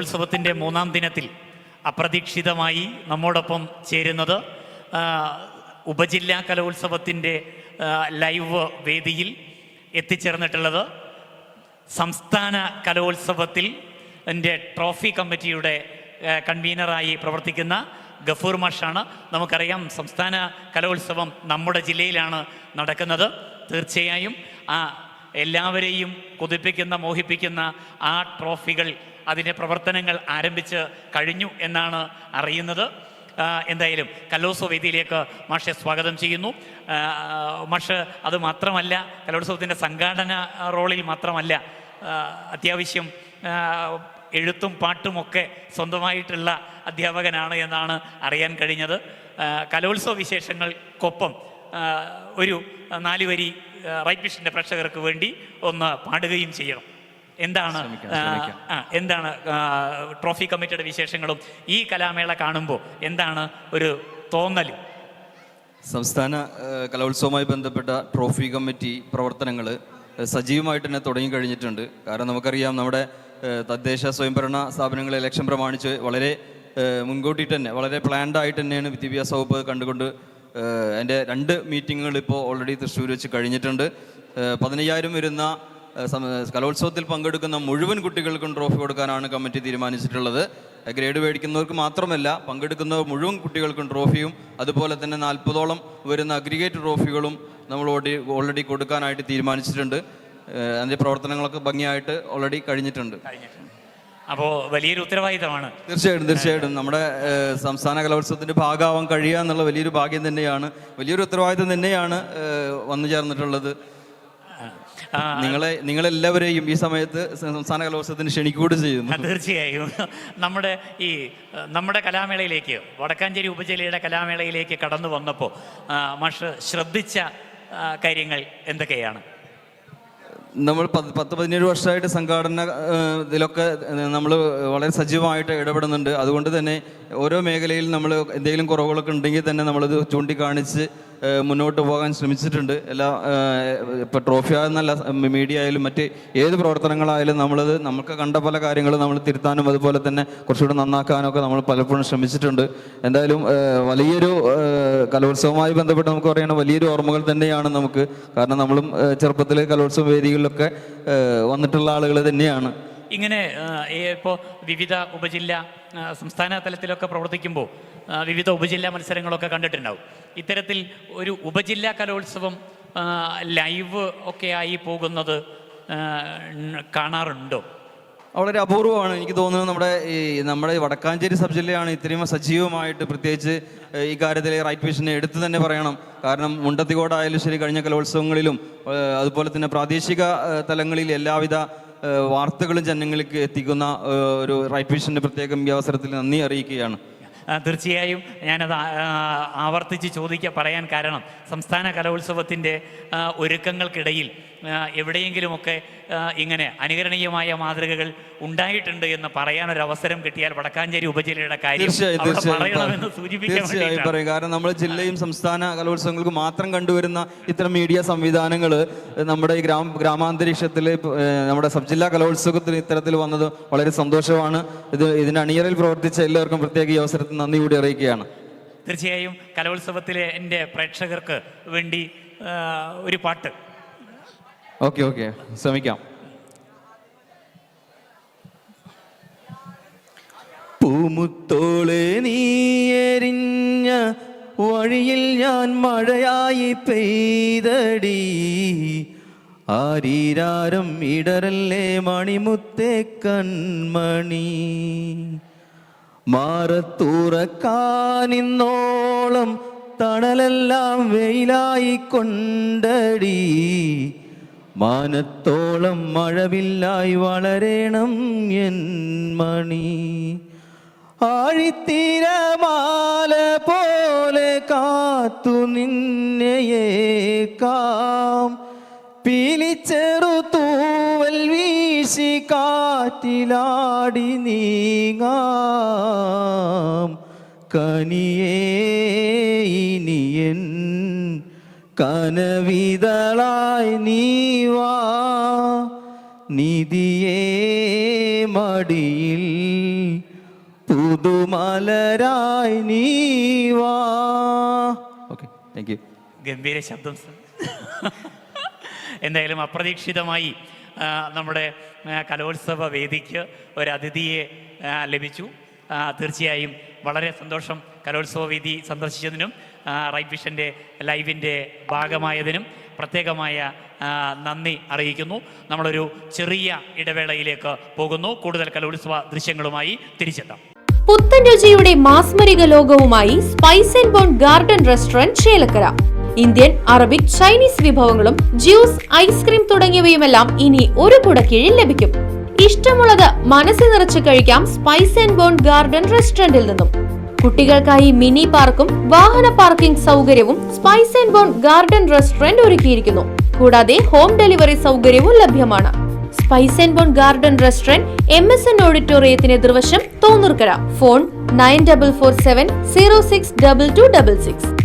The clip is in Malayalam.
കലോത്സവത്തിൻ്റെ 3-ാം ദിനത്തിൽ അപ്രതീക്ഷിതമായി നമ്മോടൊപ്പം ചേരുന്നത് ഉപജില്ലാ കലോത്സവത്തിൻ്റെ ലൈവ് വേദിയിൽ എത്തിച്ചേർന്നിട്ടുള്ളത് സംസ്ഥാന കലോത്സവത്തിൽ ട്രോഫി കമ്മിറ്റിയുടെ കൺവീനറായി പ്രവർത്തിക്കുന്ന ഗഫൂർ മാഷാണ്. നമുക്കറിയാം സംസ്ഥാന കലോത്സവം നമ്മുടെ ജില്ലയിലാണ് നടക്കുന്നത്. തീർച്ചയായും എല്ലാവരെയും കൊതിപ്പിക്കുന്ന മോഹിപ്പിക്കുന്ന ആ ട്രോഫികൾ അതിൻ്റെ പ്രവർത്തനങ്ങൾ ആരംഭിച്ച് കഴിഞ്ഞു എന്നാണ് അറിയുന്നത്. എന്തായാലും കലോത്സവ വേദിയിലേക്ക് മാഷെ സ്വാഗതം ചെയ്യുന്നു. മാഷ് അത് മാത്രമല്ല, കലോത്സവത്തിൻ്റെ സംഘാടന റോളിൽ മാത്രമല്ല, അത്യാവശ്യം എഴുത്തും പാട്ടുമൊക്കെ സ്വന്തമായിട്ടുള്ള അധ്യാപകനാണ് എന്നാണ് അറിയാൻ കഴിഞ്ഞത്. കലോത്സവ വിശേഷങ്ങൾക്കൊപ്പം ഒരു 4 വരി റൈറ്റ് വിഷൻ്റെ പ്രേക്ഷകർക്ക് വേണ്ടി ഒന്ന് പാടുകയും ചെയ്യണം. എന്താണ് ട്രോഫി കമ്മിറ്റിയുടെ വിശേഷങ്ങളും ഈ കലാമേള കാണുമ്പോൾ എന്താണ് ഒരു തോന്നൽ? സംസ്ഥാന കലോത്സവവുമായി ബന്ധപ്പെട്ട ട്രോഫി കമ്മിറ്റി പ്രവർത്തനങ്ങൾ സജീവമായിട്ട് തന്നെ തുടങ്ങിക്കഴിഞ്ഞിട്ടുണ്ട്. കാരണം നമുക്കറിയാം, നമ്മുടെ തദ്ദേശ സ്വയംഭരണ സ്ഥാപനങ്ങളെ ഇലക്ഷൻ പ്രമാണിച്ച് വളരെ മുൻകൂട്ടിയിട്ട് തന്നെ വളരെ പ്ലാൻഡ് ആയിട്ട് തന്നെയാണ് വിദ്യാഭ്യാസ വകുപ്പ് കണ്ടുകൊണ്ട് അതിൻ്റെ 2 മീറ്റിങ്ങുകൾ ഇപ്പോൾ ഓൾറെഡി തൃശ്ശൂർ വെച്ച് കഴിഞ്ഞിട്ടുണ്ട്. 15,000 വരുന്ന കലോത്സവത്തിൽ പങ്കെടുക്കുന്ന മുഴുവൻ കുട്ടികൾക്കും ട്രോഫി കൊടുക്കാനാണ് കമ്മിറ്റി തീരുമാനിച്ചിട്ടുള്ളത്. ഗ്രേഡ് മേടിക്കുന്നവർക്ക് മാത്രമല്ല, പങ്കെടുക്കുന്ന മുഴുവൻ കുട്ടികൾക്കും ട്രോഫിയും അതുപോലെ തന്നെ 40ഓളം വരുന്ന അഗ്രിഗേറ്റ് ട്രോഫികളും നമ്മൾ ഓൾറെഡി കൊടുക്കാനായിട്ട് തീരുമാനിച്ചിട്ടുണ്ട്. അതിൻ്റെ പ്രവർത്തനങ്ങളൊക്കെ ഭംഗിയായിട്ട് ഓൾറെഡി കഴിഞ്ഞിട്ടുണ്ട്. അപ്പോൾ വലിയൊരു ഉത്തരവാദിത്തമാണ്. തീർച്ചയായിട്ടും നമ്മുടെ സംസ്ഥാന കലോത്സവത്തിൻ്റെ ഭാഗമാവാൻ കഴിയുക എന്നുള്ള വലിയൊരു ഭാഗ്യം തന്നെയാണ്, വലിയൊരു ഉത്തരവാദിത്തം തന്നെയാണ് വന്നു ചേർന്നിട്ടുള്ളത്. നിങ്ങളെല്ലാവരെയും ഈ സമയത്ത് സംസ്ഥാന കലോത്സവത്തിന് ക്ഷണിക്കൂടി ചെയ്യുന്നു. തീർച്ചയായും നമ്മുടെ കലാമേളയിലേക്ക്, വടക്കാഞ്ചേരി ഉപജില്ലയുടെ കലാമേളയിലേക്ക് കടന്നു വന്നപ്പോൾ മാഷ് ശ്രദ്ധിച്ച കാര്യങ്ങൾ എന്തൊക്കെയാണ്? നമ്മൾ 10-17 വർഷമായിട്ട് സംഘാടന ഇതിലൊക്കെ നമ്മൾ വളരെ സജീവമായിട്ട് ഇടപെടുന്നുണ്ട്. അതുകൊണ്ട് തന്നെ ഓരോ മേഖലയിൽ നമ്മൾ എന്തെങ്കിലും കുറവുകളൊക്കെ ഉണ്ടെങ്കിൽ തന്നെ നമ്മളത് ചൂണ്ടിക്കാണിച്ച് മുന്നോട്ട് പോകാൻ ശ്രമിച്ചിട്ടുണ്ട്. ഇപ്പോൾ ട്രോഫി ആയെന്നല്ല, മീഡിയ ആയാലും മറ്റ് ഏത് പ്രവർത്തനങ്ങളായാലും നമുക്ക് കണ്ട പല കാര്യങ്ങളും നമ്മൾ തിരുത്താനും അതുപോലെ തന്നെ കുറച്ചുകൂടെ നന്നാക്കാനൊക്കെ നമ്മൾ പലപ്പോഴും ശ്രമിച്ചിട്ടുണ്ട്. എന്തായാലും വലിയൊരു കലോത്സവവുമായി ബന്ധപ്പെട്ട് നമുക്ക് പറയുന്ന വലിയൊരു ഓർമ്മകൾ തന്നെയാണ് നമുക്ക്. കാരണം നമ്മളും ചെറുപ്പത്തിൽ കലോത്സവ വേദികളിലൊക്കെ വന്നിട്ടുള്ള ആളുകൾ തന്നെയാണ്. ഇങ്ങനെ ഇപ്പോൾ വിവിധ ഉപജില്ല സംസ്ഥാന തലത്തിലൊക്കെ പ്രവർത്തിക്കുമ്പോൾ വിവിധ ഉപജില്ലാ മത്സരങ്ങളൊക്കെ കണ്ടിട്ടുണ്ടാവും. ഇത്തരത്തിൽ ഒരു ഉപജില്ലാ കലോത്സവം ലൈവ് ഒക്കെ ആയി പോകുന്നത് കാണാറുണ്ടോ? വളരെ അപൂർവമാണ്. എനിക്ക് തോന്നുന്നത് നമ്മുടെ വടക്കാഞ്ചേരി സബ് ജില്ലയാണ് ഇത്രയും സജീവമായിട്ട്, പ്രത്യേകിച്ച് ഈ കാര്യത്തിൽ റൈറ്റ് വിഷനെ എടുത്ത് തന്നെ പറയണം. കാരണം മുണ്ടത്തിക്കോടായാലും ശരി, കഴിഞ്ഞ കലോത്സവങ്ങളിലും അതുപോലെ തന്നെ പ്രാദേശിക തലങ്ങളിൽ എല്ലാവിധ വാർത്തകളും ജനങ്ങൾക്ക് എത്തിക്കുന്ന ഒരു റൈറ്റ് വിഷൻ്റെ പ്രത്യേകം ഈ അവസരത്തിൽ നന്ദി അറിയിക്കുകയാണ്. തീർച്ചയായും ഞാനത് ആവർത്തിച്ച് പറയാൻ കാരണം, സംസ്ഥാന കലോത്സവത്തിൻ്റെ ഒരുക്കങ്ങൾക്കിടയിൽ എവിടെയെങ്കിലുമൊക്കെ ഇങ്ങനെ അനുകരണീയമായ മാതൃകകൾ ഉണ്ടായിട്ടുണ്ട് എന്ന് പറയാനൊരവസരം കിട്ടിയാൽ വടക്കാഞ്ചേരി ഉപജില്ലയുടെ കാര്യം പറയണമെന്ന് സൂചിപ്പിക്കാൻ പറയും. കാരണം നമ്മൾ ജില്ലയും സംസ്ഥാന കലോത്സവങ്ങൾക്ക് മാത്രം കണ്ടുവരുന്ന ഇത്തരം മീഡിയ സംവിധാനങ്ങൾ നമ്മുടെ ഈ ഗ്രാമാന്തരീക്ഷത്തിൽ നമ്മുടെ സബ് ജില്ലാ കലോത്സവത്തിന് ഇത്തരത്തിൽ വന്നത് വളരെ സന്തോഷമാണ്. ഇതിൻ്റെ അണിയറയിൽ പ്രവർത്തിച്ച എല്ലാവർക്കും പ്രത്യേക ഈ അവസരത്തിൽ നന്ദി കൂടി അറിയിക്കുകയാണ്. തീർച്ചയായും കലോത്സവത്തിലെ എൻ്റെ പ്രേക്ഷകർക്ക് വേണ്ടി ഒരു പാട്ട്. ഓക്കെ ശ്രമിക്കാം. പൂമുത്തോളെ നീ എരിഞ്ഞ വഴിയിൽ ഞാൻ മഴയായി പെയ്തടി, ആരീരാരം ഇടരല്ലേ മണിമുത്തേ കൺമണി, മാറത്തൂറക്കാനിന്നോളം തണലെല്ലാം വെയിലായി കൊണ്ടടി, മാനത്തോളം മഴവില്ലായി വളരണം എൻ മണി, ആഴിത്തിരമാല പോലെ കാത്തു നിന്നെയേക്കാം, പീലിച്ചെറു തൂവൽ വീശി കാറ്റിലാടി നീങ്ങാം, കനിയേ ഇനിയൻ കനവിതളായി നീവാ, നിധിയേ മടിയിൽ പുതുമലരായി നീ വാ. Okay, thank you. ഗംഭീര ശബ്ദം സർ. എന്തായാലും അപ്രതീക്ഷിതമായി നമ്മുടെ കലോത്സവ വേദിക്ക് ഒരു അതിഥിയെ ലഭിച്ചു. തീർച്ചയായും വളരെ സന്തോഷം കലോത്സവ വേദി സന്ദർശിച്ചതിനും റൈറ്റ് വിഷൻ്റെ ലൈവിൻ്റെ ഭാഗമായതിനും പ്രത്യേകമായ നന്ദി അറിയിക്കുന്നു. നമ്മളൊരു ചെറിയ ഇടവേളയിലേക്ക് പോകുന്നു. കൂടുതൽ കലോത്സവ ദൃശ്യങ്ങളുമായി തിരിച്ചെത്താം. പുത്തൻ രുചിയുടെ മാസ്മരിക ലോകവുമായി spice and bone garden restaurant Chelakkara. Indian, Arabic, Chinese വിഭവങ്ങളും ജ്യൂസ്, ഐസ്ക്രീം തുടങ്ങിയവയുമെല്ലാം ഇനി ഒരു കുടക്കീഴിൽ ലഭിക്കും. ഇഷ്ടമുള്ളത് മനസ്സ് നിറച്ച് കഴിക്കാം സ്പൈസ് ആൻഡ് ബോൺ ഗാർഡൻ റെസ്റ്റോറന്റിൽ നിന്നും. കുട്ടികൾക്കായി മിനി പാർക്കും വാഹന പാർക്കിംഗ് സൗകര്യവും spice and bone garden restaurant ഒരുക്കിയിരിക്കുന്നു. കൂടാതെ ഹോം ഡെലിവറി സൗകര്യവും ലഭ്യമാണ്. Spice and bone garden restaurant MSN ഓഡിറ്റോറിയത്തിന് എതിർവശം തോന്നൂർക്കര. ഫോൺ 9447 062266.